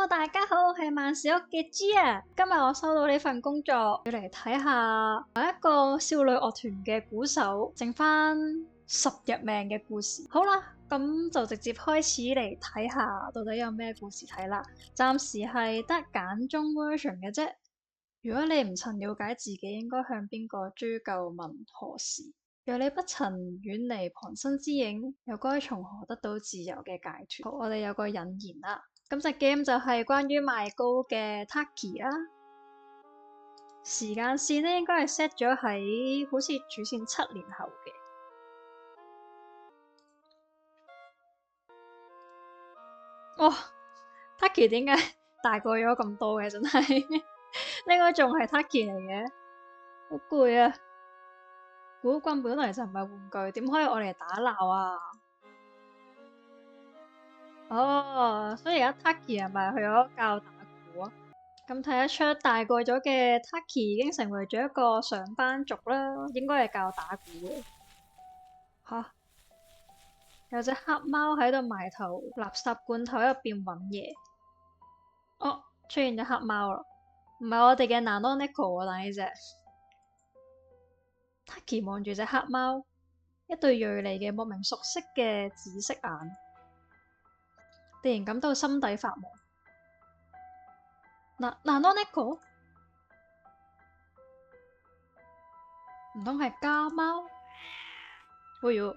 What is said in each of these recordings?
大家好，我係萬事屋嘅 G 啊。今日我收到呢份工作，要嚟睇下有一個少女樂團嘅鼓手剩翻10日命嘅故事。好啦，咁就直接開始嚟睇下到底有咩故事睇啦。暫時係得簡中 version 嘅啫。如果你唔曾了解自己應該向邊個追究問何事，若你不曾遠離旁生之影，又該從何得到自由嘅解脫？好，我哋有個引言啦。咁隻 game 就係關於賣糕嘅 Taki 啦。時間線咧應該係 set 咗喺好似主線7年後嘅。哇 Taki 點解大個咗咁多嘅？真係呢個仲係 Taki 嚟嘅，好攰啊！鼓棍本來就唔係玩具，點可以我嚟打鬧啊？哦，所以而家 Taki 係咪去咗教打鼓啊？咁睇得出大個咗嘅 Taki 已經成為咗一個上班族啦，應該係教打鼓嘅。吓，有隻黑貓喺度埋頭垃圾罐頭入邊搵嘢。哦，出現咗黑貓啦，唔係我哋嘅 Nanoneko 啊，但呢隻 Taki 望住隻黑貓，一對銳利嘅莫名熟悉嘅紫色眼，突然感到心底發毛。Nanoneko 唔通係家貓？哎喲，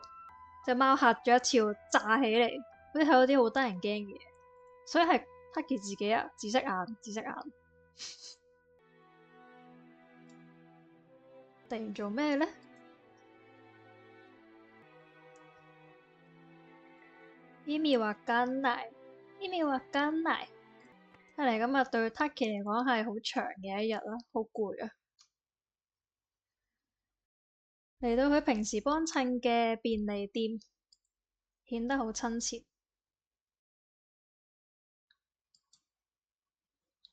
隻貓嚇咗一跳，炸起嚟，好似睇到啲好得人驚嘅嘢，所以係 Taki 自己啊，紫色眼，紫色眼。突然做咩呢？意味わかんない，意味わかんない。睇嚟今日對 Taki 嚟講係好長嘅一日啦，好攰啊！嚟到佢平時幫襯嘅便利店，顯得好親切。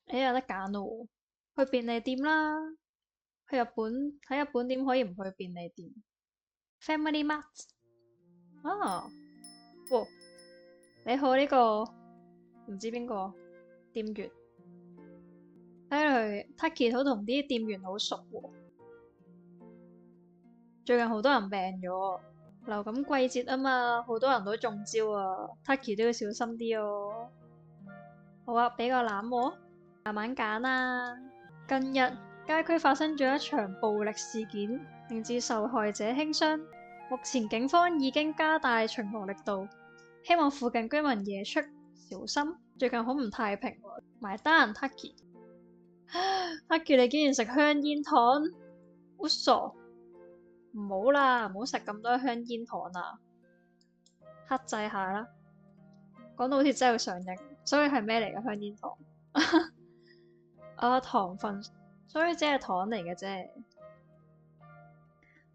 有得揀咯，去便利店啦。喺日本點可以唔去便利店？Family Mart。哦，哇！你好，呢個唔知邊個店員，睇嚟 Taki 好同啲店員好熟喎。最近好多人病咗，流感季節啊嘛，好多人都中招啊。Taki 都要小心啲哦。好啊，俾個籃我，慢慢揀啊。近日街區發生咗一場暴力事件，令至受害者輕傷。目前警方已經加大巡邏力度，希望附近居民夜出小心。最近好唔太平喎。埋單，Taki。Taki 你竟然食香煙糖，好傻！唔好啦，唔好食咁多香煙糖啦，克制下啦。講到好似真係要上癮，所以係咩嚟嘅香煙糖？糖分，所以只係糖嚟嘅啫。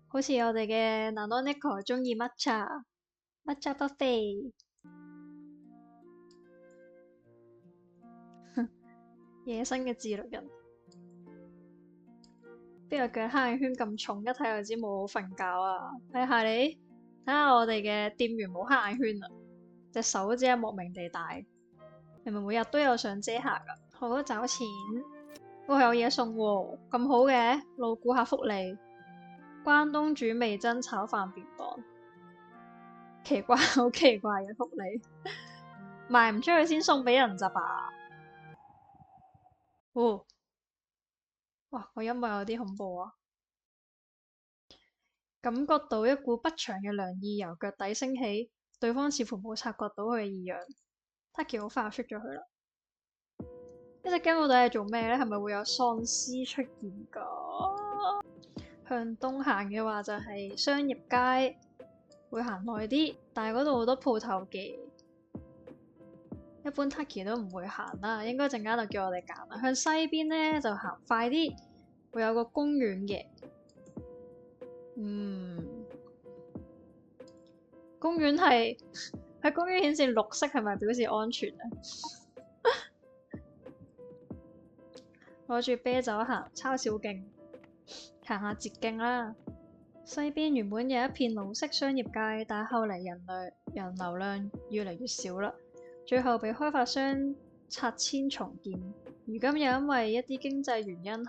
好似我哋嘅 Nanoneko 鍾意 matcha buffet。野生嘅自律人，邊個腳黑眼圈咁重？一睇就知冇好瞓覺啊！睇下你，睇下我哋嘅店員冇黑眼圈啊，隻手指係莫名地大，明明每日都有上遮瑕噶。好，找錢，有嘢送喎，咁好嘅老顧客福利，關東煮味噌炒飯便當，奇怪，好奇怪嘅福利，賣唔出去先送俾人咋吧？哦，哇，個音樂有啲恐怖啊！感覺到一股不祥嘅涼意由腳底升起，對方似乎冇察覺到佢嘅異樣。Taki 好快就出咗去啦。呢隻 game 到底係做咩呢？係咪會有喪屍出現噶？向東行嘅話就係商業街，會行耐啲，但係嗰度好多鋪頭嘅。一般 Taki 都唔會行啦，應該陣間就叫我哋揀啦。向西邊呢，就行快啲，會有個公園嘅。公園係喺公園顯示綠色，係咪表示安全啊？攞住啤酒行，抄小徑，行下捷徑啦。西邊原本有一片老式商業街，但係後嚟人流量越嚟越少啦，最後被開發商拆遷重建，如今又因為一啲經濟原因陷入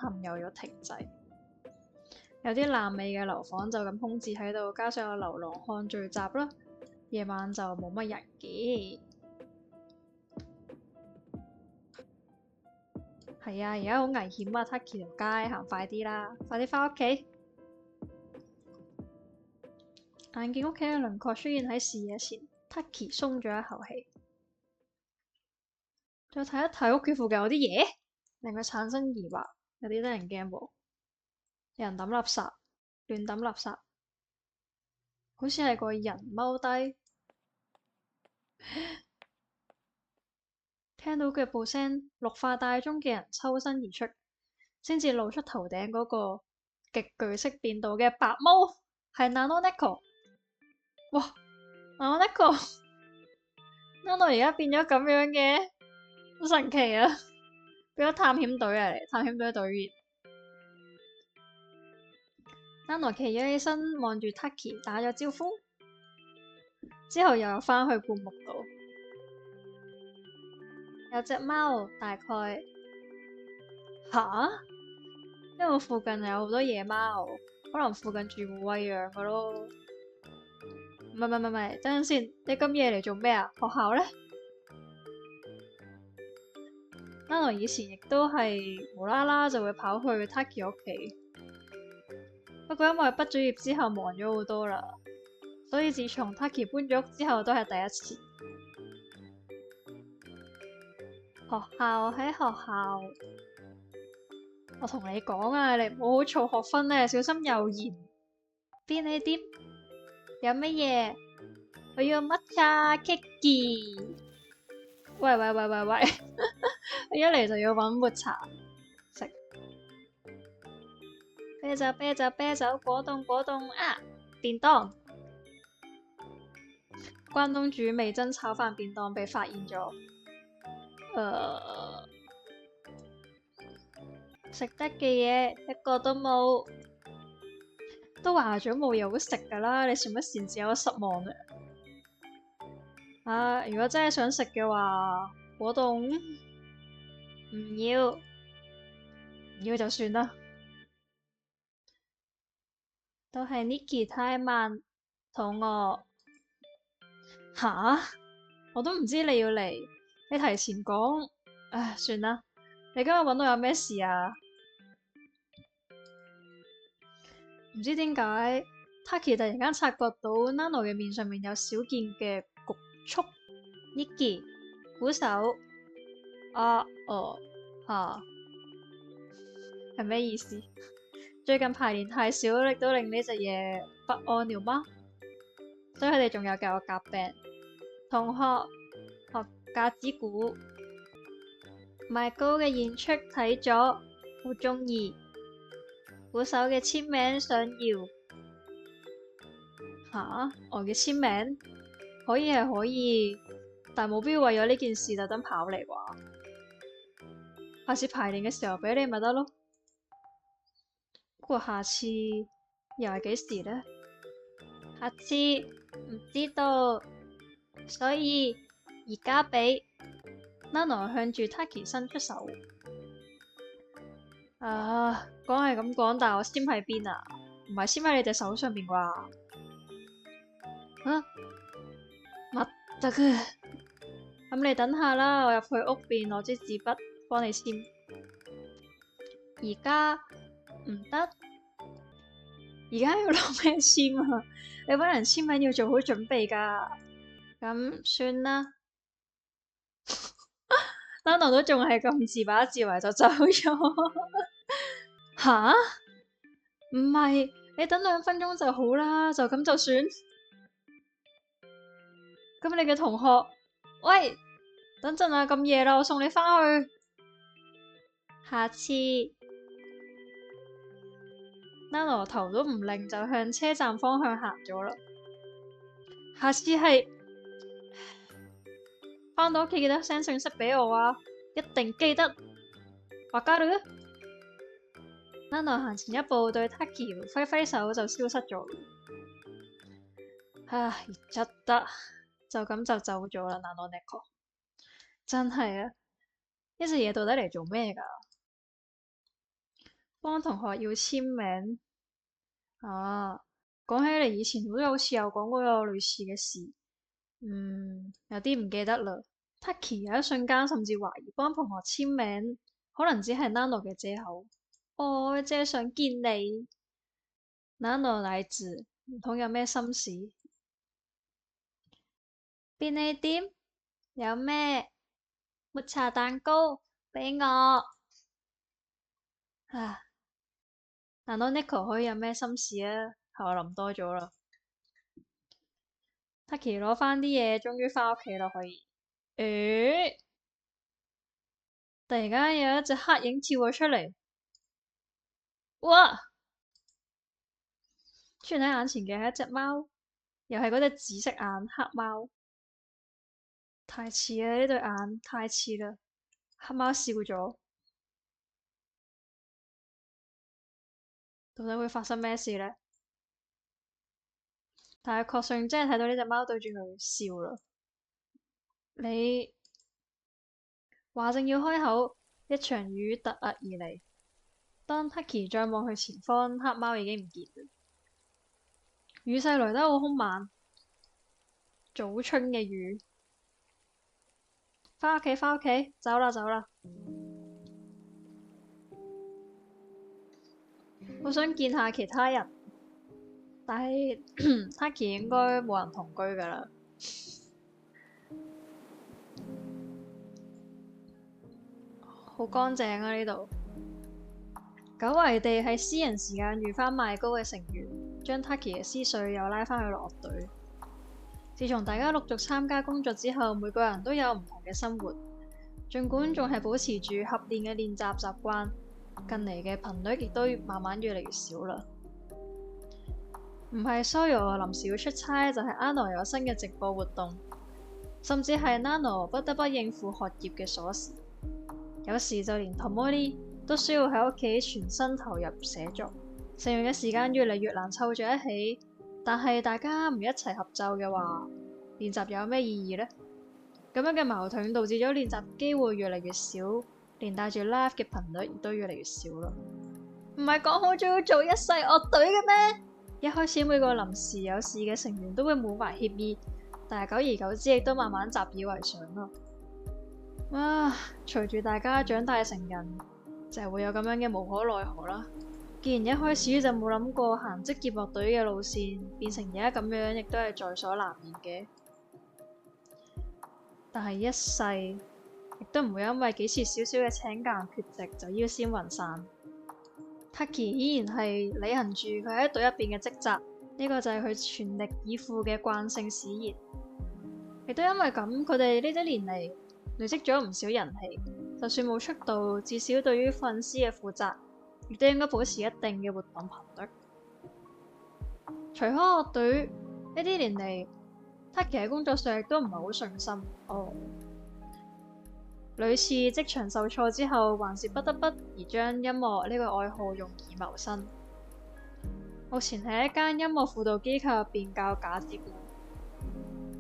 咗停滯。有啲爛尾嘅樓房就咁空置喺度，加上有流浪漢聚集啦，夜晚就冇乜人嘅。係啊，而家好危險啊！Taki 條街行快啲啦，快啲返屋企。眼見屋企嘅輪廓出現喺視野前，Taki 鬆咗一口氣。再睇一睇屋企附近有啲嘢，令佢產生疑惑，有啲得人驚喎。有人抌垃圾，亂抌垃圾，好似係個人踎低。聽到腳步聲，綠化帶中嘅人抽身而出，先至露出頭頂嗰個極具色變度嘅白毛，係 Nanoneko。哇 Nanoneko，Nano 而家變咗咁樣嘅，好神奇啊！變咗探險隊嚟，探險隊隊員。Nano 企咗起身，望住 Taki 打咗招呼，之後又返去灌木度。有隻貓，大概吓，因為附近有好多野貓，可能附近住戶餵養嘅咯。唔係，等陣先，你咁夜嚟做咩啊？學校呢？Nano 以前亦都係無啦啦就會跑去 Taki 屋企，不過因為畢咗業之後忙咗好多啦，所以自從 Taki 搬咗屋之後都係第一次。學校喺學校，我同你講啊，你唔好好儲學分咧，小心謠言。便利店有乜嘢？我要抹茶 cake。喂，我一嚟就要搵抹茶食。啤酒，果凍啊！便當。關東煮味噌炒飯便當被發現咗。食得嘅嘢一個都冇，都話咗冇嘢好食噶啦，你算乜擅自有失望啊？啊，如果真係想食嘅話，果凍唔要就算啦。都係 Niki 太慢，肚餓。吓？我都唔知你要嚟，你提前講，唉，算啦。你今日搵我有咩事啊？唔知點解 Taki 突然間察覺到 Nano 嘅面上面有少見嘅局促。Niki 鼓手係咩意思？最近排練太少，亦都令呢隻嘢不安了嗎？所以佢哋仲有教我夾 band。同學學架子鼓，My Go 嘅演出睇咗，好鍾意。鼓手嘅簽名想要。吓？我嘅簽名可以係可以，但冇必要為咗呢件事特登跑嚟話。下次排練嘅時候俾你咪得咯。不過下次又係幾時呢？下次唔知道。所以而家俾 Nano 向住 Taki 伸出手。講係咁講，但係我簽喺邊啊？唔係簽喺你隻手上面啩？乜得嘅？咁你等下啦，我入去屋邊攞支紙筆幫你簽。而家唔得，而家要攞咩簽啊？你搵人簽名要做好準備㗎。咁算啦。Nano 都仲係咁自把自為就走咗。吓？唔係，你等2分鐘就好啦，就咁就算。咁你嘅同學，喂，等陣啊，咁夜啦，我送你返去。下次。Nano 頭都唔擰就向車站方向行咗啦。下次係。返到屋企記得 send 信息俾我啊！一定記得。話加你啊！Nano 行前一步對 Taki 揮揮手就消失咗。唉，就咁就走咗啦，Nanoneko。真係啊，呢隻嘢到底嚟做咩㗎？幫同學要簽名啊！講起嚟，以前都好似有講過有類似嘅事，有啲唔記得啦。Taki 有一瞬間甚至懷疑幫同學簽名，可能只係 Nano 嘅借口。我只係想見你，Nano 奶子，唔通有咩心事？便利店有咩抹茶蛋糕畀我？啊，難道 Nico 可以有咩心事啊？係我諗多咗啦。Taki 攞返啲嘢，終於返屋企啦，可以。誒，突然間有一隻黑影跳咗出嚟，哇！出現喺眼前嘅係一隻貓，又係嗰隻紫色眼黑貓，太似啦！呢對眼太似啦。黑貓笑咗，到底會發生咩事呢？但係確信真係睇到呢隻貓對住佢笑啦。你話正要開口，一場雨突兀而嚟。當 Taki 再望去前方，黑貓已經唔見啦。雨勢來得好兇猛，早春嘅雨。返屋企，返屋企，走啦，走啦。好想見下其他人，但係 Taki 應該冇人同居㗎啦。好乾淨啊呢度。久違地喺私人時間遇返邁高嘅成員，將 Taki 嘅思緒又拉返去樂隊。自從大家陸續參加工作之後，每個人都有唔同嘅生活。儘管仲係保持住合練嘅練習習慣，近嚟嘅頻率亦都慢慢越嚟越少啦。唔係 Soyo 臨時要出差，就係 Ano 有新嘅直播活動，甚至係 Nano 不得不應付學業嘅瑣事。有時就連 Tomori 都需要喺屋企全身投入寫作，成員嘅時間越嚟越難湊在一起。但係大家唔一齊合奏嘅話，練習有咩意義呢？咁樣嘅矛盾導致咗練習機會越嚟越少，連帶住 live 嘅頻率亦都越嚟越少啦。唔係講好咗要做一世樂隊嘅咩？一開始每個臨時有事嘅成員都會滿懷歉意，但係久而久之亦都慢慢習以為常啦。啊，隨住大家長大成人，就係會有咁樣嘅無可奈何啦。既然一開始就冇諗過行職業樂隊嘅路線，變成而家咁樣，亦都係在所難免嘅。但係一世亦都唔會因為幾次少少嘅請假缺席就腰閃魂散。Taki 依然係履行住佢喺隊入邊嘅職責，呢個就係佢全力以赴嘅慣性使然。亦都因為咁，佢哋呢啲年嚟累積咗唔少人氣，就算冇出道，至少對於粉絲嘅負責，亦都應該保持一定嘅活動頻率。除開樂隊呢啲年嚟，Taki 喺工作上亦都唔係好順心。屢次職場受挫之後，還是不得不而將音樂呢個愛好用以謀生。目前喺一間音樂輔導機構入邊教假節舞，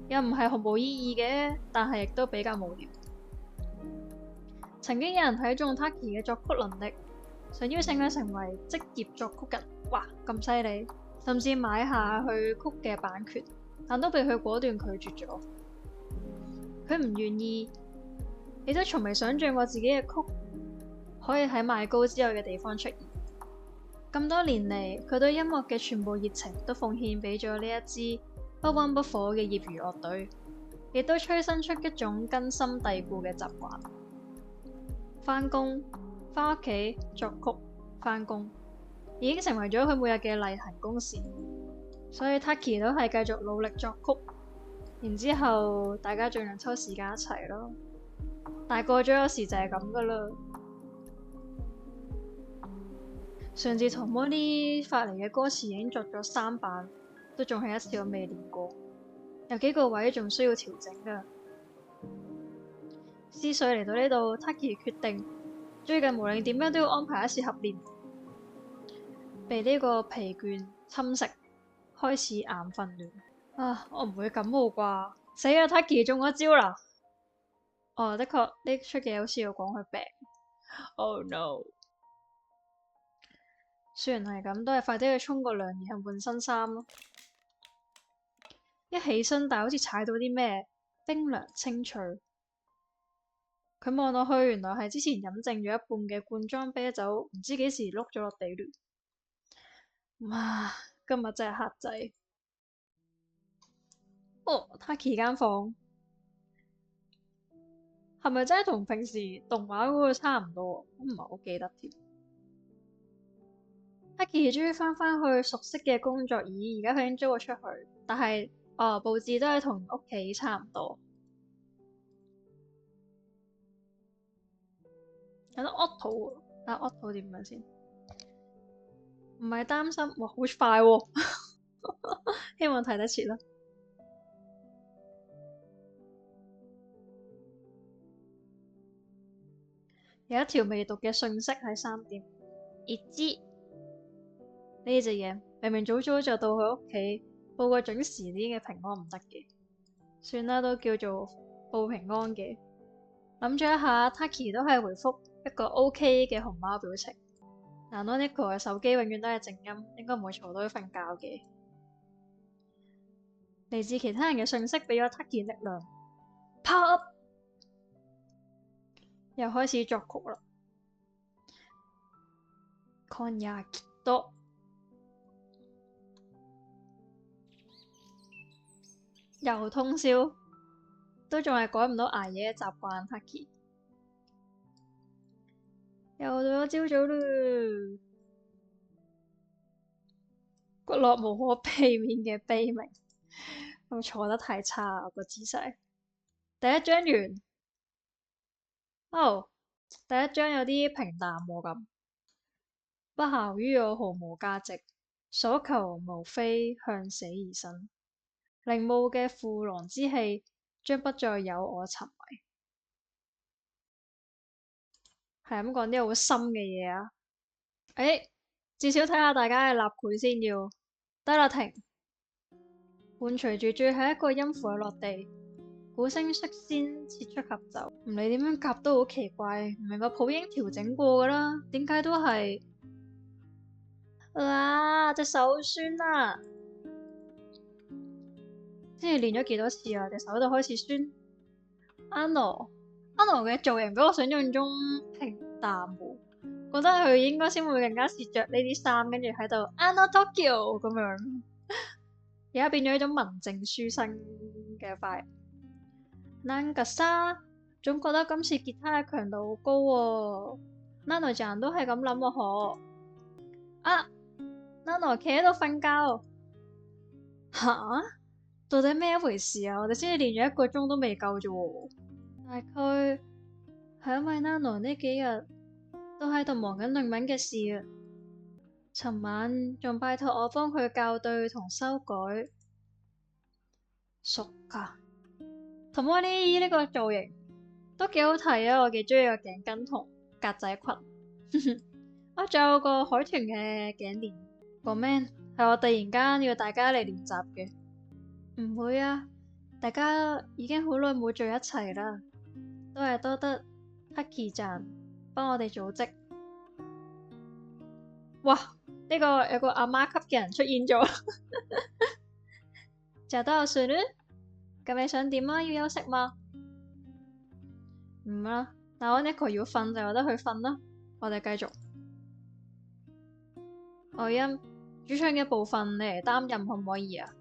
又唔係毫無意義嘅，但係亦都比較無聊。曾經有人睇中 Taki 嘅作曲能力，想邀請佢成為職業作曲人，哇咁犀利，甚至買下佢曲嘅版權，但都被佢果斷拒絕咗。佢唔願意，亦都從未想象過自己嘅曲可以喺邁高之外嘅地方出現。咁多年嚟，佢對音樂嘅全部熱情都奉獻俾咗呢一支不溫不火嘅業餘樂隊，亦都催生出一種根深蒂固嘅習慣。返工、返屋企、作曲、返工，已經成為咗佢每日嘅例行公事。所以 Taki 都係繼續努力作曲，然之後大家盡量抽時間一齊咯。大個咗有時就係咁噶啦。上次同 Molly 發嚟嘅歌詞已經作咗3版，都仲係一次我未練過，有幾個位仲需要調整噶。思緒嚟到呢度 Taki 決定最近無論點樣都要安排一次合練。被呢個疲倦侵蝕，開始眼瞓亂。啊，我唔會感冒啩？死啊 Taki 中咗招啦！哦，的確呢出嘢好似有講佢病。Oh no！雖然係咁，都係快啲去沖個涼，然後換新衫咯。一起身，但係好似踩到啲咩冰涼清脆。佢望落去，原來係之前飲剩咗一半嘅罐裝啤酒，唔知幾時碌咗落地亂。哇！今日真係黑仔。哦，Taki 間房係咪真係同平時動畫嗰個差唔多？我唔係好記得添。Taki 終於翻去熟悉嘅工作椅，而家佢已經租咗出去，但係佈置都係同屋企差唔多。有得 Otto 喎，睇 Otto 點樣先？唔係擔心，哇，好快喎！希望睇得切啦。有一條未讀嘅信息喺3點。熱知呢隻嘢明明早早就到佢屋企報個準時啲嘅平安唔得嘅，算啦，都叫做報平安嘅。諗咗一下，Taki 都係回覆一個 OK 嘅熊貓表情。但 Noniko 嘅手機永遠都係靜音，應該唔會嘈到佢瞓覺嘅。嚟自其他人嘅信息俾咗 Taki 力量，Power Up！又開始作曲啦。今夜きっと又通宵，都仲係改唔到捱夜嘅習慣。Taki 又到咗朝早啦，骨落無可避免嘅悲鳴。我坐得太差個姿勢。第一章完。哦，第一章有啲平淡喎咁。不孝於我毫無價值，所求無非向死而生。陵墓嘅父狼之氣將不再有我沉迷。係咁講啲好深嘅嘢啊！誒，至少睇下大家嘅立繪先要。得啦，停。伴隨住最後一個音符嘅落地，鼓聲率先撤出合奏。唔理點樣夾都好奇怪，唔明個譜已經調整過㗎啦，點解都係？哇！隻手酸啦，先至練咗幾多次啊，隻手就開始酸。Ano 嘅造型比我想象中平淡喎，覺得佢應該先會更加試着呢啲衫，跟住喺度 Ano Tokyo 咁樣。而家變咗一種文靜書生嘅 vibe。なんかさ，總覺得今次吉他嘅強度好高喎。Nano 醬都係咁諗喎，嗬。啊！Nano 企喺度瞓覺，吓？到底咩一回事啊？我哋先至練咗1個鐘都未夠啫喎。大概係因為 Nano 呢幾日都喺度忙緊論文嘅事啊。尋晚仲拜託我幫佢校對同修改。熟噶，同我呢個造型都幾好睇啊！我幾中意個頸巾同格仔裙。我仲有個海豚嘅頸鏈。個 man 係我突然間要大家嚟練習嘅。唔會啊，大家已經好耐冇聚一齊啦，都係多得 Taki 醬幫我哋組織。哇！呢個有個阿媽級嘅人出現咗。就得我算啦，咁你想點啊？要休息嗎？唔啦，但我 Niko 要瞓就由得佢瞓啦。我哋繼續。外音主唱嘅部分你嚟擔任可唔可以啊？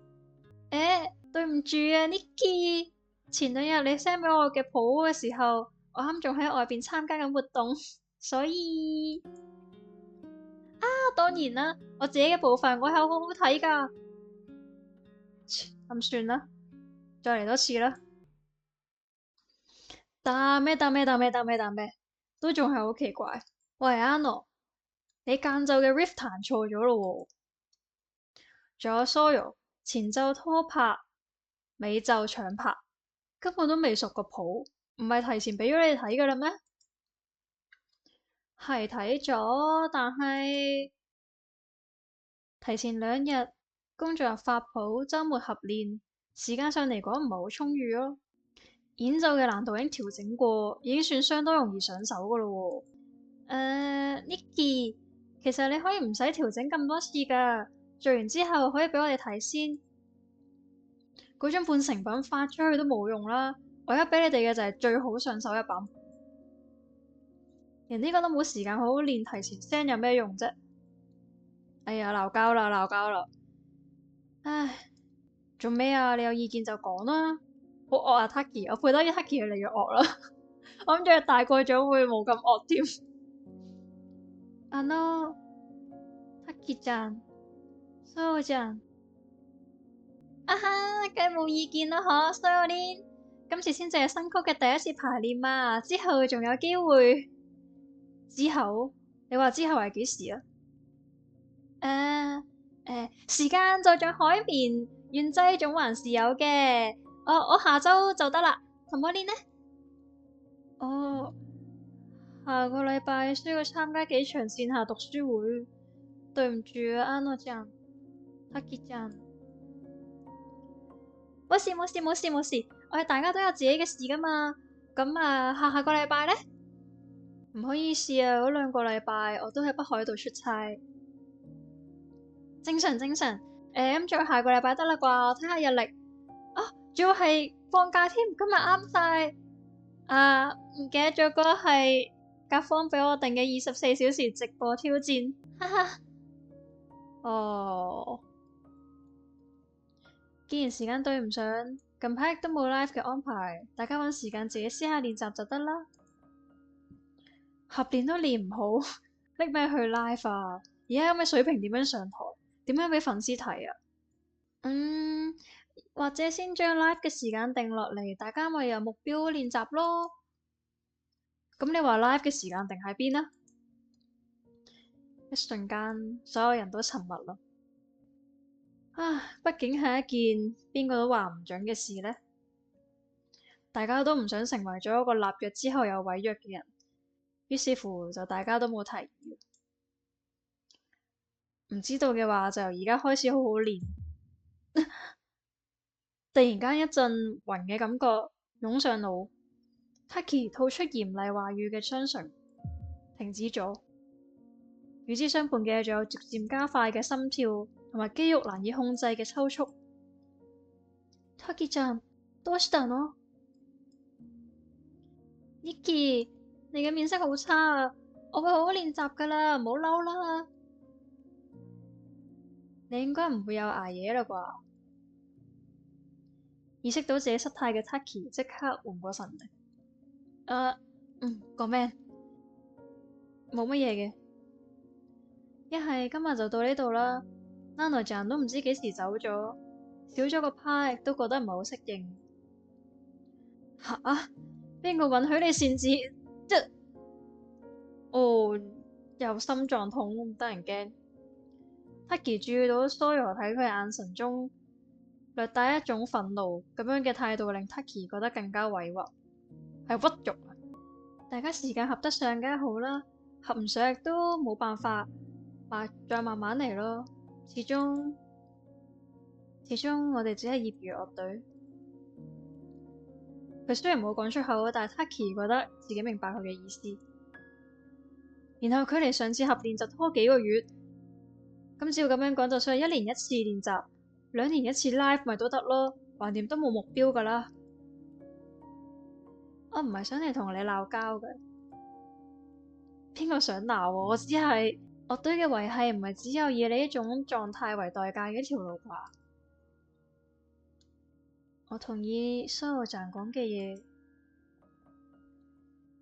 對唔住啊，Niki，前2日你 send 俾我嘅譜嘅時候，我啱仲喺外邊參加緊活動，所以當然啦，我自己嘅部分我係好好睇噶。咁算啦，再嚟多次啦。但咩？都仲係好奇怪。喂，Ano，你間奏嘅 riff 彈錯咗咯喎。仲有 solo 前奏拖拍，尾奏搶拍，根本都未熟個譜，唔係提前俾咗你睇㗎啦咩？係睇咗，但係提前2日工作日發譜，週末合練，時間上嚟講唔係好充裕咯。演奏嘅難度已經調整過，已經算相當容易上手噶咯喎。Nicky，其實你可以唔使調整咁多次噶，做完之後可以俾我哋睇先。嗰張半成品發出去都冇用啦，我而家俾你哋嘅就係最好上手一版。連呢個都冇時間好好練，提前 send 有咩用啫？哎呀，鬧交啦，鬧交啦！唉，做咩啊？你有意見就講啦。好惡啊，Taki！我配得 Taki 越嚟越惡啦。我諗住佢大個咗會冇咁惡添。Taki ちゃん、そうじゃん。啊哈，梗係冇意見啦，嗬，Sorry。今次先至係新曲嘅第一次排練嘛，之後仲有機會。之後？你話之後係幾時啊？時間就像海綿，原劑總還是有嘅。我下周就得啦，同我練呢？我下個禮拜需要參加幾場線下讀書會，對唔住啊，安諾ちゃん、Takiちゃん。冇事冇事冇事冇事，我哋大家都有自己嘅事噶嘛。咁啊，下個禮拜呢？唔好意思啊，嗰兩個禮拜我都喺北海道出差。正常正常，咁再下個禮拜得啦啩？我睇下日曆。啊，仲要係放假添，今日啱晒。啊，唔記得咗嗰個係甲方俾我定嘅24小時直播挑戰，哈哈。哦，既然時間對唔上，近排亦都冇 live 嘅安排，大家搵時間自己私下練習就得啦。合練都練唔好，拎咩去 live 啊？而家咁嘅水平點樣上台？點樣俾粉絲睇啊？或者先將 live 嘅時間定落嚟，大家咪有目標練習咯。咁你話 live 嘅時間定喺邊啊？一瞬間，所有人都沉默啦。唉，畢竟係一件邊個都話唔準嘅事呢。大家都唔想成為咗一個立約之後又違約嘅人，於是乎就大家都冇提議。唔知道嘅話，就由而家開始好好練。突然間一陣暈嘅感覺湧上腦，Taki 吐出嚴厲話語嘅雙唇停止咗，與之相伴嘅仲有逐漸加快嘅心跳同埋肌肉難以控制嘅抽搐。Taki ちゃん、どうしたの？Nicky，你嘅面色好差啊！我會好好練習噶啦，唔好嬲啦。你應該唔會有捱夜啦啩？意識到自己失態嘅 Taki 即刻緩過神嚟。講咩？冇乜嘢嘅。一係今日就到呢度啦。Nano 醬都唔知幾時走咗，少咗個 part 都覺得唔係好適應。吓？邊個允許你擅自？即哦，又心臟痛，咁得人驚。Taki 注意到 Sawyer 睇佢眼神中略帶一種憤怒，咁樣嘅態度令 Taki 覺得更加委屈，係屈辱啊！大家時間合得上梗係好啦，合唔上亦都冇辦法，再慢慢嚟咯。始終我哋只係業餘樂隊。佢雖然冇講出口，但係 Taki 覺得自己明白佢嘅意思。然後距離上次合練就拖幾個月，咁照咁樣講，就算係1年1次練習，2年1次 live 咪都得咯，橫掂都冇目標噶啦。我唔係想嚟同你鬧交嘅，邊個想鬧我？我只係樂隊嘅維繫唔係只有以你呢種狀態為代價嘅一條路啩。我同意所有站講嘅嘢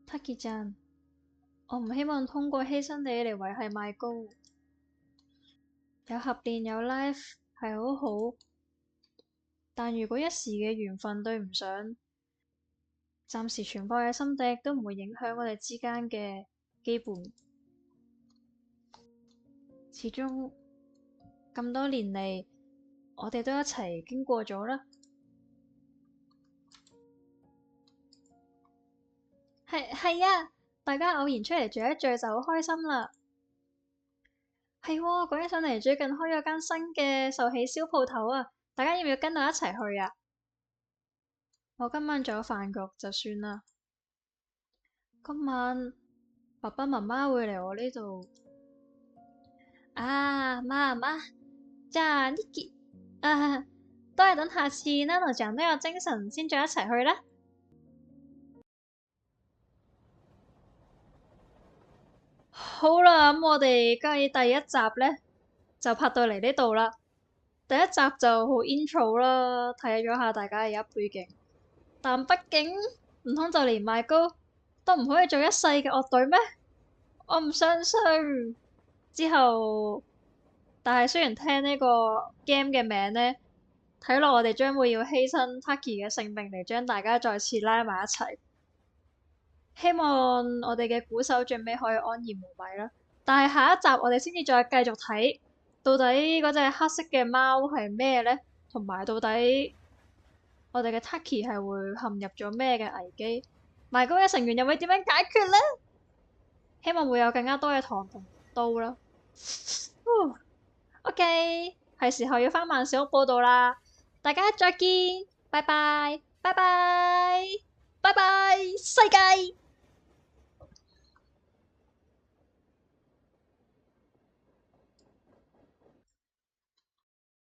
，Taki 醬，我唔希望通過犧牲你嚟維繫麥高。有合練有 live 係好好，但如果一時嘅緣分對唔上，暫時存放喺心底都唔會影響我哋之間嘅基本。始終咁多年嚟，我哋都一齊經過咗啦。係啊，大家偶然出嚟聚一聚就好開心啦。係喎，講起上嚟，最近開咗間新嘅壽喜燒鋪頭啊，大家要唔要跟我一齊去啊？我今晚仲有飯局就算啦。今晚爸爸媽媽會嚟我呢度。啊，媽，就呢件啊，都係等下次 Nano 醬都有精神先再一齊去啦。好啦，咁我哋今日第一集呢，就拍到嚟呢度啦。第一集就好 intro 啦，睇咗下大家而家背景。但畢竟唔通就連邁高都唔可以做一世嘅樂隊咩？我唔相信。之後，但係雖然聽呢個 game 嘅名呢，睇落我哋將會要犧牲 Taki 嘅性命嚟將大家再次拉埋一齊。希望我哋嘅鼓手最尾可以安然無恙啦。但係下一集我哋先至再繼續睇，到底嗰隻黑色嘅貓係咩呢？同埋到底我哋嘅 Taki 係會陷入咗咩嘅危機？埋嗰嘅成員又會點樣解決呢？希望會有更加多嘅糖同刀啦。OK，係時候要返萬小屋報道啦。大家再見，拜拜，拜拜，拜拜，世界。